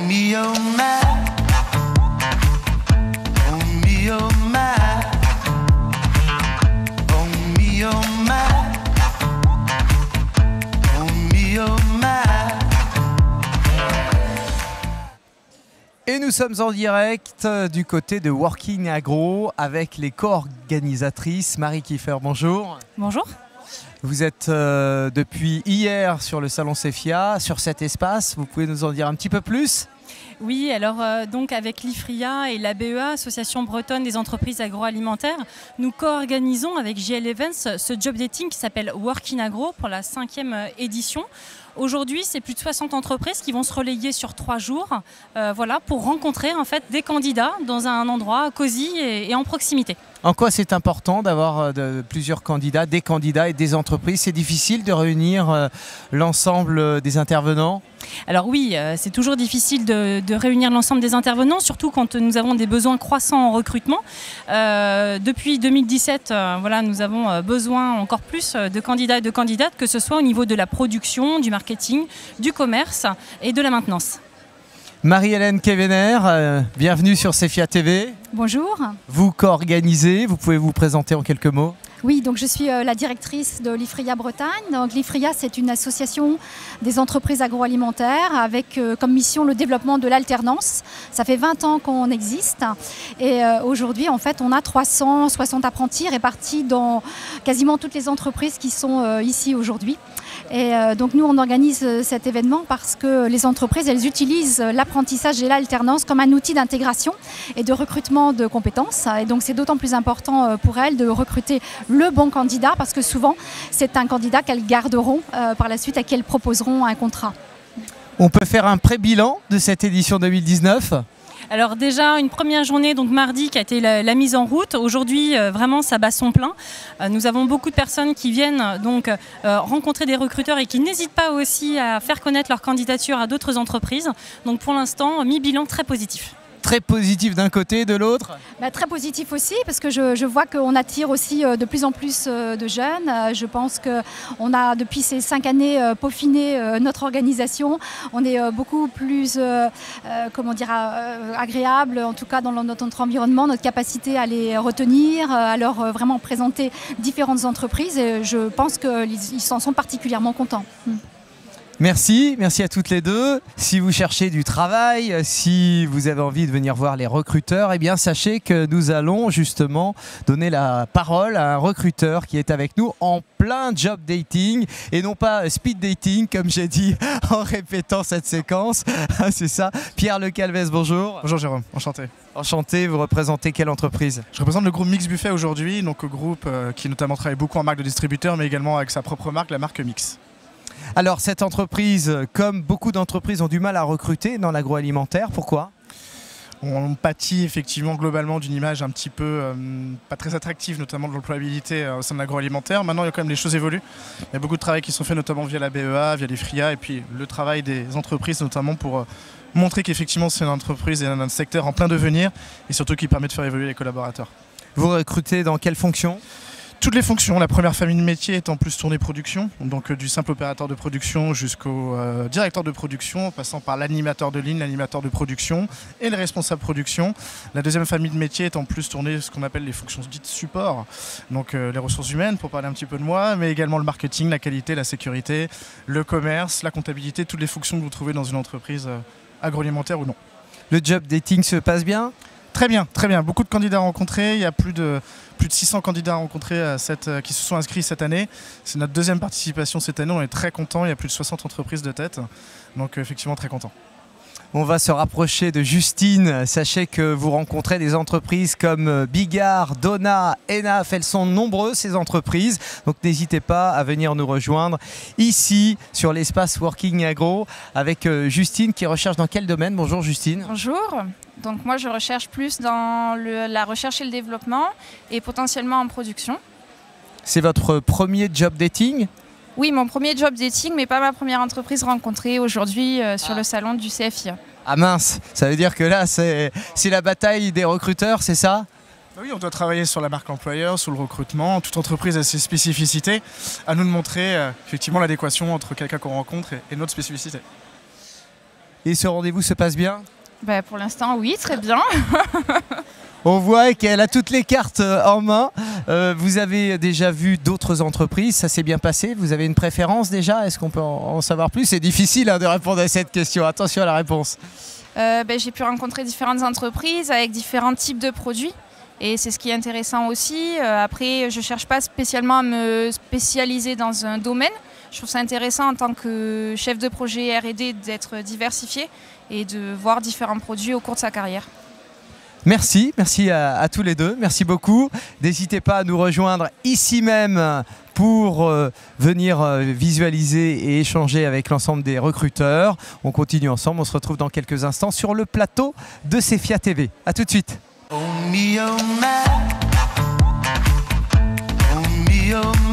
me, oh my. Oh me, oh my. Oh me, oh my. Oh me, oh my. Et nous sommes en direct du côté de Working Agro avec les co-organisatrices. Marie Kiefer, bonjour. Bonjour. Vous êtes depuis hier sur le salon Cefia, sur cet espace. Vous pouvez nous en dire un petit peu plus ? Oui, alors donc avec l'IFRIA et la BEA, Association bretonne des entreprises agroalimentaires, nous co-organisons avec JL Events ce job dating qui s'appelle Working Agro pour la 5e édition. Aujourd'hui, c'est plus de 60 entreprises qui vont se relayer sur 3 jours voilà, pour rencontrer en fait, des candidats dans un endroit cosy et en proximité. En quoi c'est important d'avoir plusieurs candidats, des candidats et des entreprises? C'est difficile de réunir l'ensemble des intervenants? Alors oui, c'est toujours difficile de réunir l'ensemble des intervenants, surtout quand nous avons des besoins croissants en recrutement. Depuis 2017, voilà, nous avons besoin encore plus de candidats et de candidates, que ce soit au niveau de la production, du marketing, du commerce et de la maintenance. Marie-Hélène Kevener, bienvenue sur Cefia TV. Bonjour. Vous co-organisez, vous pouvez vous présenter en quelques mots? Oui, donc je suis la directrice de l'IFRIA Bretagne. Donc l'IFRIA, c'est une association des entreprises agroalimentaires avec comme mission le développement de l'alternance. Ça fait 20 ans qu'on existe et aujourd'hui, en fait, on a 360 apprentis répartis dans quasiment toutes les entreprises qui sont ici aujourd'hui. Et donc nous, on organise cet événement parce que les entreprises, elles utilisent l'apprentissage et l'alternance comme un outil d'intégration et de recrutement de compétences. Et donc c'est d'autant plus important pour elles de recruter le bon candidat parce que souvent, c'est un candidat qu'elles garderont par la suite à qui elles proposeront un contrat. On peut faire un pré-bilan de cette édition 2019 ? Alors déjà une première journée, donc mardi, qui a été la mise en route. Aujourd'hui, vraiment, ça bat son plein. Nous avons beaucoup de personnes qui viennent donc rencontrer des recruteurs et qui n'hésitent pas aussi à faire connaître leur candidature à d'autres entreprises. Donc pour l'instant, mi-bilan très positif. Très positif d'un côté, de l'autre? Très positif aussi parce que je vois qu'on attire aussi de plus en plus de jeunes. Je pense qu'on a depuis ces 5 années peaufiné notre organisation. On est beaucoup plus agréable, en tout cas dans notre environnement, notre capacité à les retenir, à leur vraiment présenter différentes entreprises. Et je pense qu'ils s'en sont particulièrement contents. Merci à toutes les deux. Si vous cherchez du travail, si vous avez envie de venir voir les recruteurs, eh bien sachez que nous allons justement donner la parole à un recruteur qui est avec nous en plein job dating et non pas speed dating comme j'ai dit en répétant cette séquence. C'est ça. Pierre Le Calvez, bonjour. Bonjour Jérôme, enchanté. Enchanté, vous représentez quelle entreprise? Je représente le groupe Mix Buffet aujourd'hui, donc groupe qui notamment travaille beaucoup en marque de distributeur mais également avec sa propre marque, la marque Mix. Alors cette entreprise, comme beaucoup d'entreprises, ont du mal à recruter dans l'agroalimentaire. Pourquoi ? On pâtit effectivement globalement d'une image un petit peu pas très attractive, notamment de l'employabilité au sein de l'agroalimentaire. Maintenant, il y a quand même les choses évoluent. Il y a beaucoup de travail qui sont faits, notamment via la BEA, via l'IFRIA, et puis le travail des entreprises, notamment pour montrer qu'effectivement c'est une entreprise et un secteur en plein devenir, et surtout qui permet de faire évoluer les collaborateurs. Vous recrutez dans quelle fonction ? Toutes les fonctions. La première famille de métiers est en plus tournée production, donc du simple opérateur de production jusqu'au directeur de production, en passant par l'animateur de ligne, l'animateur de production et le responsable production. La deuxième famille de métiers est en plus tournée ce qu'on appelle les fonctions dites support, donc les ressources humaines pour parler un petit peu de moi, mais également le marketing, la qualité, la sécurité, le commerce, la comptabilité, toutes les fonctions que vous trouvez dans une entreprise agroalimentaire ou non. Le job dating se passe bien ? Très bien, très bien. Beaucoup de candidats rencontrés. Il y a plus de 600 candidats rencontrés qui se sont inscrits cette année. C'est notre deuxième participation cette année. On est très contents. Il y a plus de 60 entreprises de tête. Donc effectivement très contents. On va se rapprocher de Justine. Sachez que vous rencontrez des entreprises comme Bigard, Donna, Enaf. Elles sont nombreuses ces entreprises. Donc n'hésitez pas à venir nous rejoindre ici sur l'espace Working Agro avec Justine qui recherche dans quel domaine? Bonjour Justine. Bonjour. Donc moi je recherche plus dans la recherche et le développement et potentiellement en production. C'est votre premier job dating? Oui, mon premier job dating, mais pas ma première entreprise rencontrée aujourd'hui sur le salon du CFIA. Ah mince, ça veut dire que là c'est la bataille des recruteurs, c'est ça? Oui, on doit travailler sur la marque employeur, sur le recrutement. Toute entreprise a ses spécificités. À nous de montrer effectivement l'adéquation entre quelqu'un qu'on rencontre et notre spécificité. Et ce rendez-vous se passe bien? Pour l'instant, oui, très bien. On voit qu'elle a toutes les cartes en main. Vous avez déjà vu d'autres entreprises, ça s'est bien passé? Vous avez une préférence déjà? Est-ce qu'on peut en savoir plus? C'est difficile de répondre à cette question. Attention à la réponse. J'ai pu rencontrer différentes entreprises avec différents types de produits. Et c'est ce qui est intéressant aussi. Après, je ne cherche pas spécialement à me spécialiser dans un domaine. Je trouve ça intéressant en tant que chef de projet R&D d'être diversifié et de voir différents produits au cours de sa carrière. Merci à tous les deux, merci beaucoup. N'hésitez pas à nous rejoindre ici même pour venir visualiser et échanger avec l'ensemble des recruteurs. On continue ensemble, on se retrouve dans quelques instants sur le plateau de Cephia TV. A tout de suite. Oh me, oh my. Oh me, oh my.